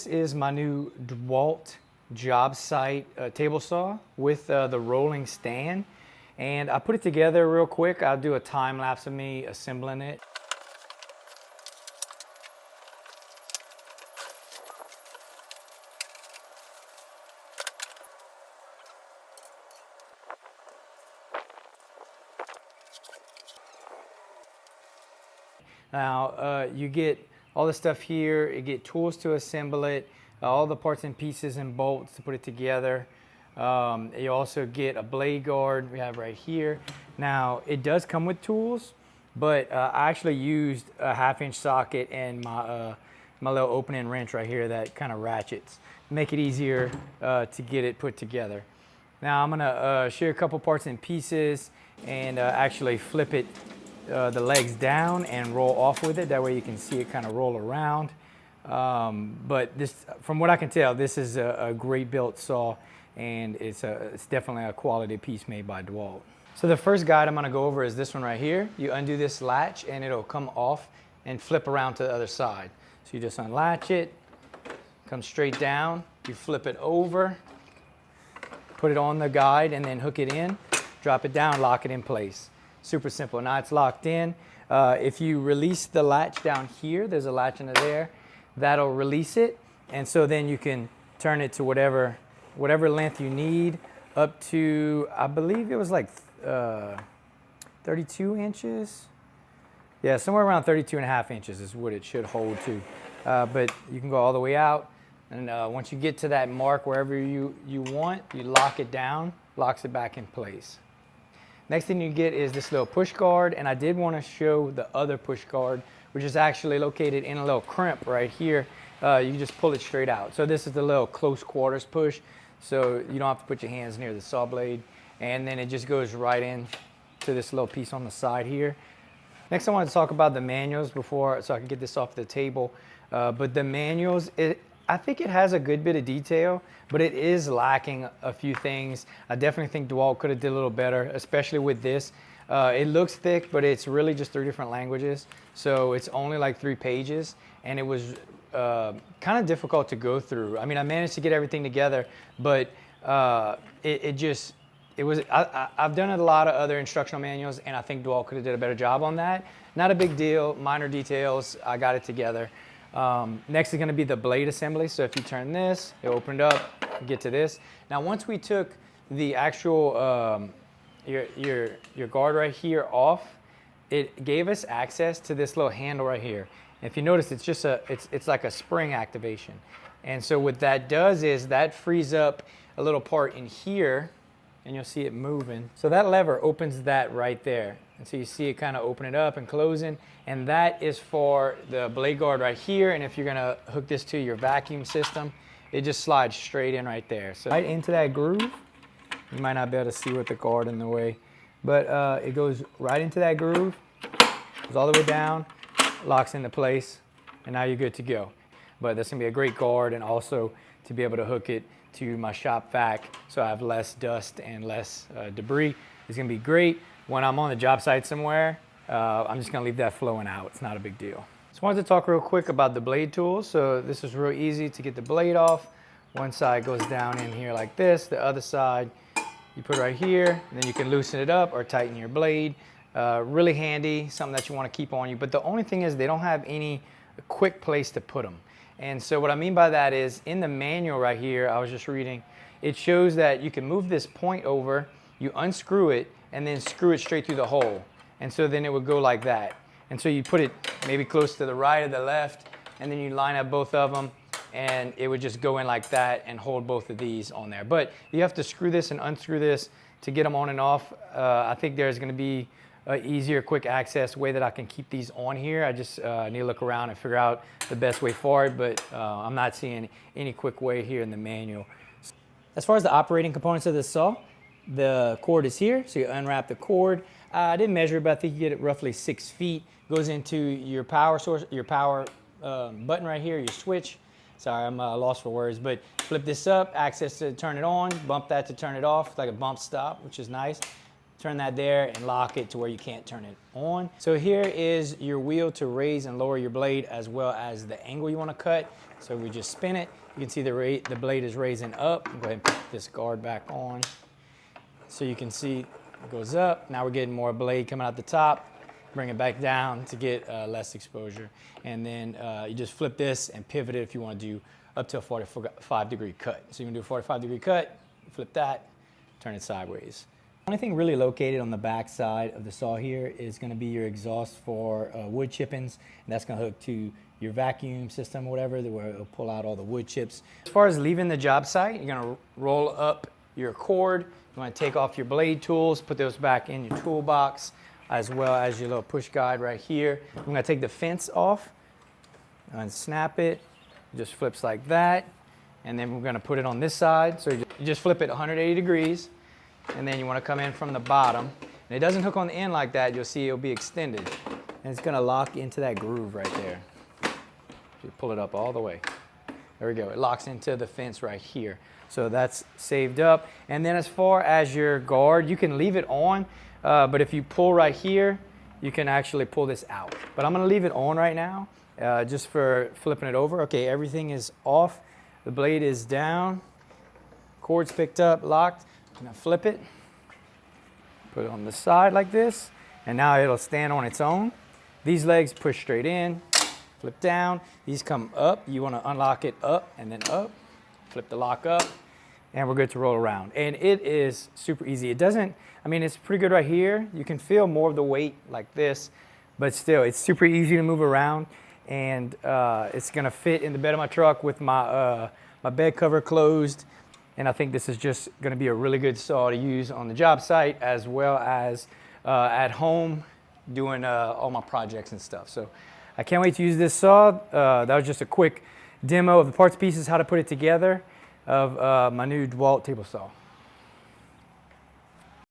this is my new Dewalt job site table saw with the rolling stand. And I put it together real quick. I'll do a time lapse of me assembling it. Now you get all the stuff here, you get tools to assemble it, all the parts and pieces and bolts to put it together. You also get a blade guard we have right here. Now it does come with tools, but I actually used a 1/2-inch socket and my little opening wrench right here that kind of ratchets, make it easier to get it put together. Now I'm gonna show you a couple parts and pieces and actually flip it the legs down and roll off with it. That way you can see it kind of roll around. But this, from what I can tell, this is a great built saw, and it's definitely a quality piece made by Dewalt. So the first guide I'm going to go over is this one right here. You undo this latch and it'll come off and flip around to the other side. So you just unlatch it, come straight down, you flip it over, put it on the guide and then hook it in, drop it down, lock it in place. Super simple. Now it's locked in. If you release the latch down here, there's a latch under there, that'll release it. And so then you can turn it to whatever length you need, up to, I believe it was like 32 inches. Yeah, somewhere around 32.5 inches is what it should hold to. But you can go all the way out. And once you get to that mark, wherever you want, you lock it down, locks it back in place. Next thing you get is this little push guard, and I did want to show the other push guard, which is actually located in a little crimp right here. You can just pull it straight out. So this is the little close quarters push, so you don't have to put your hands near the saw blade, and then it just goes right in to this little piece on the side here. Next I want to talk about the manuals so I can get this off the table. But the manuals, I think it has a good bit of detail, but it is lacking a few things. I definitely think Dewalt could have did a little better, especially with this. It looks thick, but it's really just 3 different languages. So it's only like 3 pages, and it was kind of difficult to go through. I mean, I managed to get everything together, but I've done a lot of other instructional manuals, and I think Dewalt could have did a better job on that. Not a big deal, minor details, I got it together. Next is going to be the blade assembly. So if you turn this, it opened up, you get to this. Now once we took the actual your guard right here off, it gave us access to this little handle right here. And if you notice, it's just it's like a spring activation. And so what that does is that frees up a little part in here, and you'll see it moving. So that lever opens that right there. And so you see it kind of open it up and closing, and that is for the blade guard right here. And if you're gonna hook this to your vacuum system, it just slides straight in right there. So right into that groove. You might not be able to see with the guard in the way, but it goes right into that groove, goes all the way down, locks into place, and now you're good to go. But that's gonna be a great guard, and also to be able to hook it to my shop vac so I have less dust and less debris. It's gonna be great when I'm on the job site somewhere. I'm just gonna leave that flowing out. It's not a big deal. So I wanted to talk real quick about the blade tools. So this is real easy to get the blade off. One side goes down in here like this. The other side you put right here, and then you can loosen it up or tighten your blade. Really handy, something that you want to keep on you. But the only thing is they don't have any quick place to put them. And so what I mean by that is in the manual right here, I was just reading, it shows that you can move this point over, you unscrew it, and then screw it straight through the hole. And so then it would go like that. And so you put it maybe close to the right or the left, and then you line up both of them, and it would just go in like that and hold both of these on there. But you have to screw this and unscrew this to get them on and off. I think there's gonna be an easier, quick access way that I can keep these on here. I just need to look around and figure out the best way for it, but I'm not seeing any quick way here in the manual. As far as the operating components of this saw, the cord is here, so you unwrap the cord. I didn't measure it, but I think you get it roughly 6 feet. Goes into your power source, your power button right here, your switch. Sorry, I'm lost for words, but flip this up, access to turn it on, bump that to turn it off, like a bump stop, which is nice. turn that there and lock it to where you can't turn it on. So here is your wheel to raise and lower your blade, as well as the angle you want to cut. So we just spin it. You can see the blade is raising up. Go ahead and put this guard back on. So you can see it goes up. Now we're getting more blade coming out the top. Bring it back down to get less exposure. And then you just flip this and pivot it if you want to do up to a 45-degree cut. So you can do a 45-degree cut, flip that, turn it sideways. The only thing really located on the back side of the saw here is going to be your exhaust for wood chippings, and that's going to hook to your vacuum system or whatever, where it'll pull out all the wood chips. As far as leaving the job site, you're going to roll up your cord. You want to take off your blade tools, put those back in your toolbox, as well as your little push guide right here. I'm going to take the fence off and snap it. It just flips like that, and then we're going to put it on this side. So you just flip it 180 degrees, and then you want to come in from the bottom. And it doesn't hook on the end like that. You'll see it'll be extended, and it's going to lock into that groove right there. You pull it up all the way. There we go. It locks into the fence right here. So that's saved up. And then as far as your guard, you can leave it on, but if you pull right here, you can actually pull this out. But I'm going to leave it on right now, just for flipping it over. Okay, everything is off. The blade is down. Cord's picked up, locked. I'm going to flip it. Put it on the side like this, and now it'll stand on its own. These legs push straight in. Flip down, these come up. You want to unlock it up and then up. Flip the lock up, and we're good to roll around. And it is super easy. It doesn't, I mean, it's pretty good right here. You can feel more of the weight like this, but still, it's super easy to move around, and it's gonna fit in the bed of my truck with my, my bed cover closed. And I think this is just gonna be a really good saw to use on the job site, as well as at home doing all my projects and stuff. So I can't wait to use this saw. That was just a quick demo of the parts pieces, how to put it together of my new Dewalt table saw.